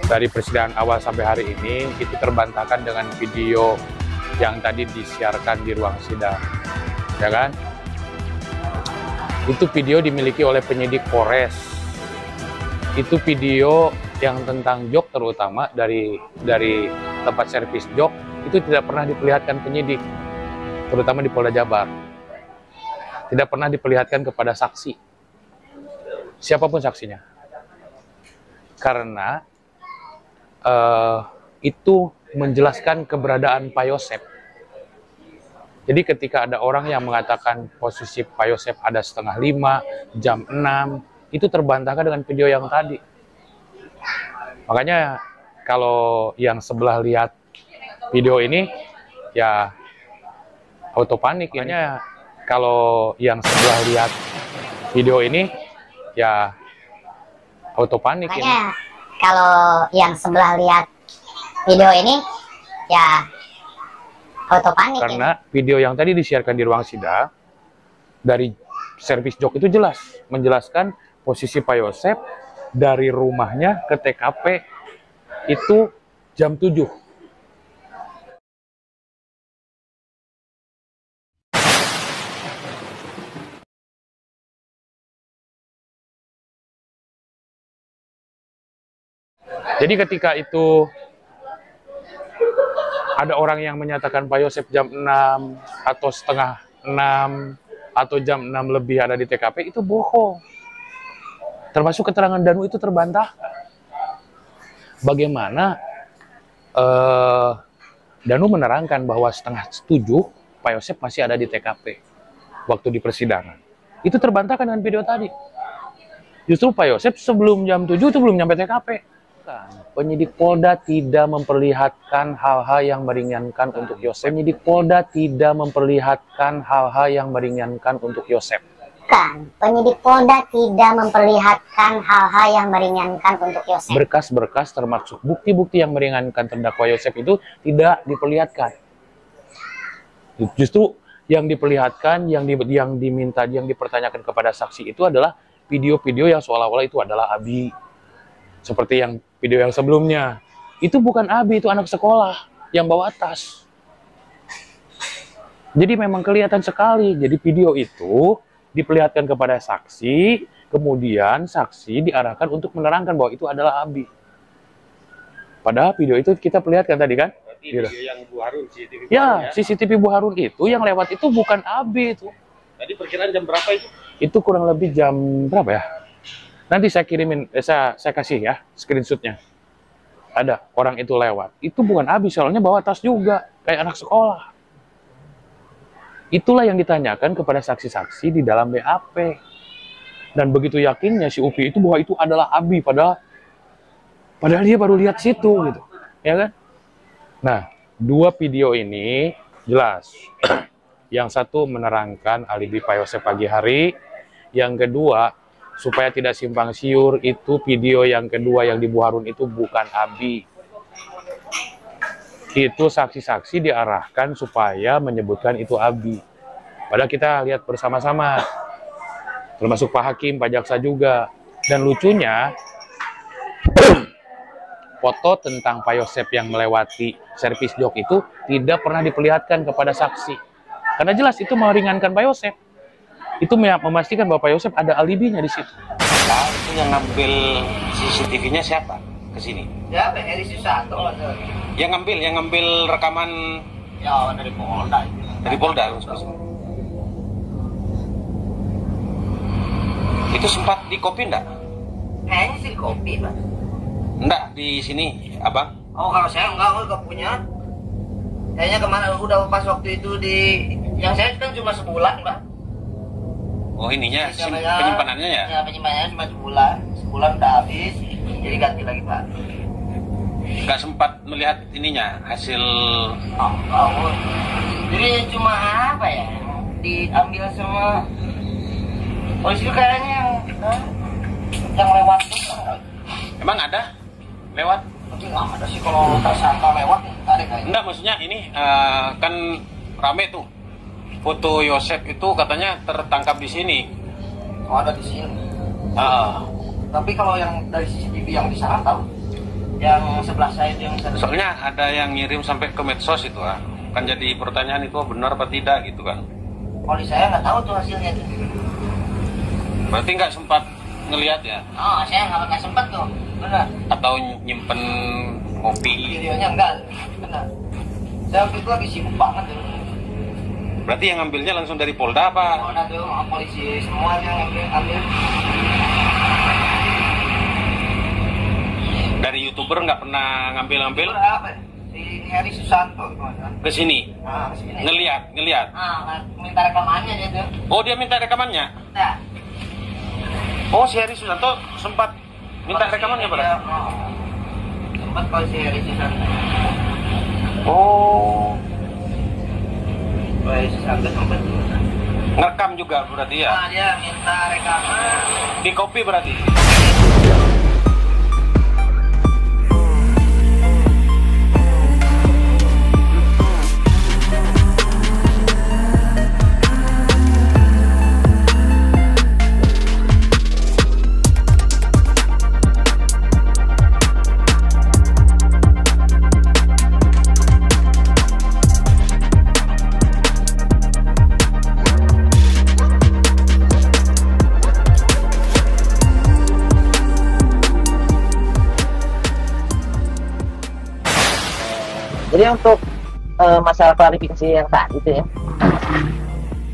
dari persidangan awal sampai hari ini itu terbantahkan dengan video yang tadi disiarkan di ruang sidang, ya kan? Itu video dimiliki oleh penyidik Polres. Itu video yang tentang jok, terutama dari tempat servis jok, itu tidak pernah diperlihatkan penyidik, terutama di Polda Jabar. Tidak pernah diperlihatkan kepada saksi, siapapun saksinya, karena itu menjelaskan keberadaan Pak Yosep. Jadi ketika ada orang yang mengatakan posisi Pak Yosep ada 4:30, jam 6, itu terbantahkan dengan video yang tadi. Makanya kalau yang sebelah lihat video ini, ya auto panik. Makanya kalau yang sebelah lihat video ini, ya auto panik. Makanya kalau yang sebelah lihat video ini, ya auto panik. Karena video yang tadi disiarkan di ruang sidang dari servis jok itu jelas menjelaskan posisi Pak Yosep dari rumahnya ke TKP itu jam 7. Jadi ketika itu ada orang yang menyatakan Pak Yosep jam 6 atau 5:30 atau jam 6 lebih ada di TKP, itu bohong. Termasuk keterangan Danu itu terbantah. Bagaimana Danu menerangkan bahwa 6:30 Pak Yosep masih ada di TKP waktu di persidangan. Itu terbantahkan dengan video tadi. Justru Pak Yosep sebelum jam 7 itu belum nyampe TKP. Penyidik Polda tidak memperlihatkan hal-hal yang meringankan untuk Yosep. Penyidik Polda tidak memperlihatkan hal-hal yang meringankan untuk Yosep. Bukan, penyidik Polda tidak memperlihatkan hal-hal yang meringankan untuk Yosep. Berkas-berkas termasuk bukti-bukti yang meringankan terdakwa Yosep itu tidak diperlihatkan. Justru yang diperlihatkan, yang diminta, yang dipertanyakan kepada saksi itu adalah video-video yang seolah-olah itu adalah Abi. Seperti yang video yang sebelumnya. Itu bukan Abi, itu anak sekolah yang bawa tas. Jadi memang kelihatan sekali. Jadi video itu diperlihatkan kepada saksi, kemudian saksi diarahkan untuk menerangkan bahwa itu adalah Abi. Padahal video itu kita perlihatkan tadi kan? Berarti video yang Bu Harun, CCTV Bu Harun, ya, CCTV Bu Harun itu yang lewat itu bukan Abi itu. Tadi perkiraan jam berapa itu? Itu kurang lebih jam berapa ya? Nanti saya kirimin, saya kasih ya screenshotnya. Ada orang itu lewat. Itu bukan Abi, soalnya bawa tas juga, kayak anak sekolah. Itulah yang ditanyakan kepada saksi-saksi di dalam BAP. Dan begitu yakinnya si Upi itu bahwa itu adalah Abi, padahal dia baru lihat situ gitu, ya kan? Nah, dua video ini jelas. Yang satu menerangkan alibi Pak Yosep pagi hari, yang kedua supaya tidak simpang siur, itu video yang kedua yang di Bu Harun itu bukan Abi. Itu saksi-saksi diarahkan supaya menyebutkan itu Abi. Padahal kita lihat bersama-sama, termasuk Pak Hakim, Pak Jaksa juga. Dan lucunya, foto tentang Pak Yosep yang melewati servis jok itu tidak pernah diperlihatkan kepada saksi. Karena jelas itu meringankan Pak Yosep. Itu memastikan bahwa Pak Yosep ada alibinya di situ. Nah, itu yang ngambil CCTV-nya siapa ke sini? Ya, Heri Susanto. Yang ngambil rekaman Ya, dari Polda. dari Polda. Itu sempat di copy enggak? Kayaknya sih kopi, Pak. Enggak, di sini, Abang. Oh, kalau saya enggak punya. Kayaknya kemana udah pas waktu itu di yang saya kan cuma sebulan, Pak. Oh, ininya, Samanya, penyimpanannya ya? Ya, penyimpanannya cuma sebulan. Sebulan udah habis, jadi ganti lagi, Pak. Enggak sempat melihat ininya, hasil... Oh. Jadi cuma apa ya? Diambil sama polisi kayaknya yang lewat tuh. Emang ada? Lewat? Tapi nggak ada sih kalau tersangka lewat, tarik aja. Enggak, maksudnya ini kan rame tuh. Foto Yosep itu katanya tertangkap di sini. Oh, ada di sini. Ah, Tapi kalau yang dari CCTV yang di sana tahu, yang sebelah saya itu yang satu. Soalnya ada yang ngirim sampai ke medsos itu kan jadi pertanyaan itu benar apa tidak gitu kan. Kalau di saya nggak tahu tuh hasilnya tuh. Berarti nggak sempat ngelihat ya? Oh, saya nggak sempat tuh, benar. Atau nyimpen kopi? Videonya enggak, benar. Saya waktu itu lagi sibuk banget tuh. Berarti yang ngambilnya langsung dari Polda apa? Polda tuh, polisi semua yang ambil. Dari YouTuber nggak pernah ngambil-ngambil? Apa? Si Heri Susanto Ke sini? Nah, kesini. Ngeliat? Minta rekamannya dia tuh. Oh, dia minta rekamannya? Nah, Oh, si Heri Susanto sempat minta rekamannya berarti? Sempat kalau si Heri Susanto. Oh, Heri Susanto sempat. ngerekam juga berarti ya? Nah, dia minta rekaman. Di kopi berarti? Jadi untuk masalah klarifikasi yang tadi itu ya,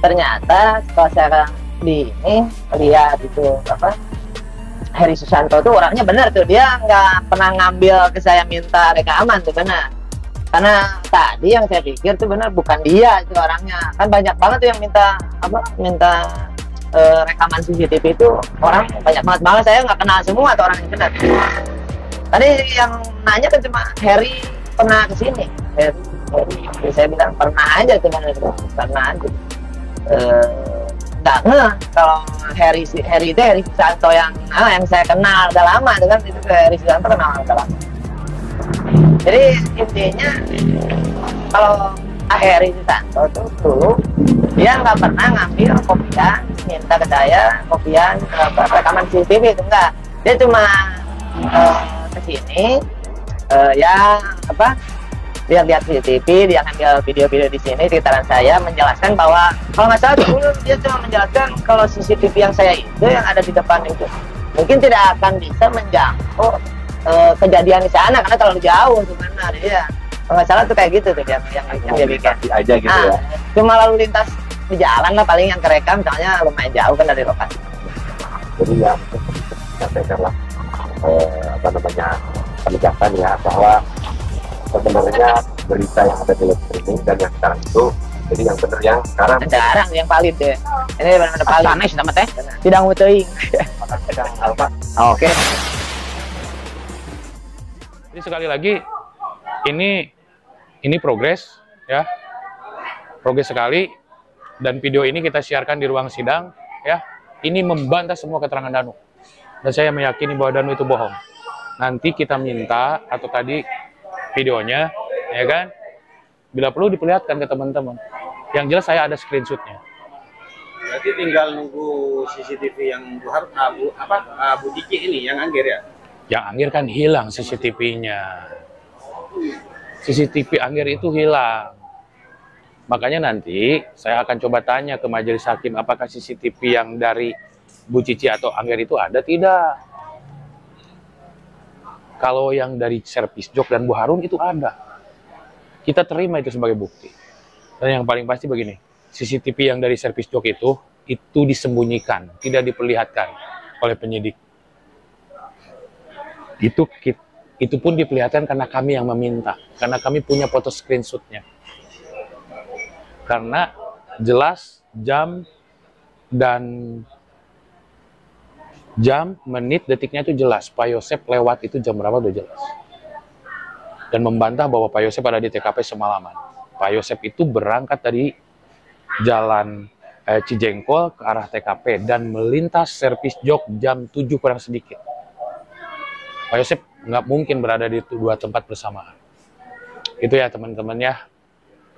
ternyata setelah saya di ini lihat itu apa, Heri Susanto tuh orangnya benar tuh, dia nggak pernah ngambil ke saya minta rekaman tuh, benar. Karena tadi yang saya pikir tuh benar bukan dia itu orangnya, kan banyak banget tuh yang minta rekaman CCTV itu, orang banyak banget, malah saya nggak kenal semua tuh orang yang benar. Tadi yang nanya kan cuma Heri pernah kesini, Heri. Saya bilang pernah aja, cuman pernah aja. Nggak ngeh kalau Heri itu Heri Susanto yang saya kenal udah lama, itu kan itu Heri Susanto kenal udah lama. Jadi intinya kalau Heri Susanto tuh dulu dia nggak pernah ngambil kopian, minta ke saya kopian rekaman CCTV itu enggak. Dia cuma kesini lihat CCTV, dia ngambil video-video di sini sekitaran saya, menjelaskan bahwa kalau nggak salah dulu dia cuma menjelaskan kalau CCTV yang saya itu yang ada di depan itu mungkin tidak akan bisa menjangkau kejadian di sana karena terlalu jauh sebenarnya dia. Kalau nggak salah tuh kayak gitu tuh yang dia bikin aja gitu ya. Cuma lalu lintas di jalan lah paling yang kerekam, soalnya lumayan jauh kan dari lokasi. Jadi ya sampaikanlah penegasan ya bahwa sebenarnya berita yang ada di live streaming dan yang sekarang itu, jadi yang benar yang sekarang yang valid deh. Ini benar-benar valid. Aneh sama teh. Tidak mau teuing. Oke. Jadi sekali lagi ini progres ya. Progres sekali, dan video ini kita siarkan di ruang sidang ya. Ini membantah semua keterangan Danu. Dan saya meyakini bahwa Danu itu bohong. Nanti kita minta atau tadi videonya, ya kan? Bila perlu diperlihatkan ke teman-teman. Yang jelas saya ada screenshotnya. Berarti tinggal nunggu CCTV yang Bu Tiki ini yang Angger ya? Yang Angger kan hilang CCTV-nya. CCTV Angger itu hilang. Makanya nanti saya akan coba tanya ke majelis hakim apakah CCTV yang dari Bu Cici atau Angger itu ada tidak. Kalau yang dari servis jok dan Bu Harun itu ada. Kita terima itu sebagai bukti. Dan yang paling pasti begini, CCTV yang dari servis jok itu disembunyikan, tidak diperlihatkan oleh penyidik. Itu pun diperlihatkan karena kami yang meminta, karena kami punya foto screenshotnya. Karena jelas jam dan menit, detiknya itu jelas. Pak Yosep lewat itu jam berapa udah jelas. Dan membantah bahwa Pak Yosep ada di TKP semalaman. Pak Yosep itu berangkat dari jalan Cijengkol ke arah TKP dan melintas servis jok jam 7 kurang sedikit. Pak Yosep nggak mungkin berada di dua tempat bersamaan. Itu ya teman-teman ya.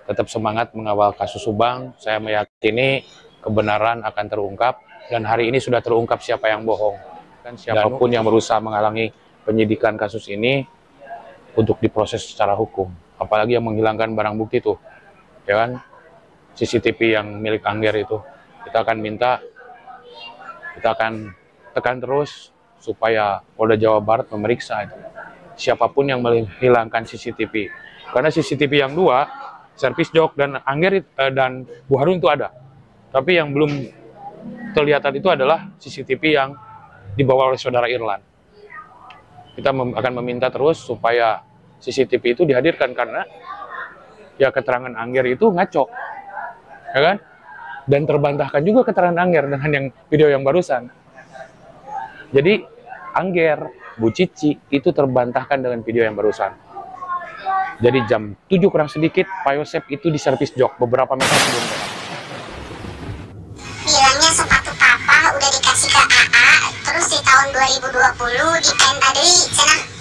Tetap semangat mengawal kasus Subang. Saya meyakini kebenaran akan terungkap. Dan hari ini sudah terungkap siapa yang bohong. Dan siapapun yang berusaha menghalangi penyidikan kasus ini, untuk diproses secara hukum. Apalagi yang menghilangkan barang bukti tuh, ya kan? CCTV yang milik Angger itu, kita akan tekan terus supaya Polda Jawa Barat memeriksa itu siapapun yang menghilangkan CCTV. Karena CCTV yang dua, servis jok dan Angger dan Bu Harun itu ada, tapi yang belum kelihatan itu adalah CCTV yang dibawa oleh saudara Irlan. Kita akan meminta terus supaya CCTV itu dihadirkan karena ya keterangan Angger itu ngaco, ya kan? Dan terbantahkan juga keterangan Angger dengan yang video yang barusan. Jadi Angger, Bu Cici itu terbantahkan dengan video yang barusan. Jadi jam 7 kurang sedikit, Pak Yosep itu di servis jok beberapa meter sebelumnya. Bilangnya sepatu papa udah dikasih ke AA, terus di tahun 2020 di Adri, cenah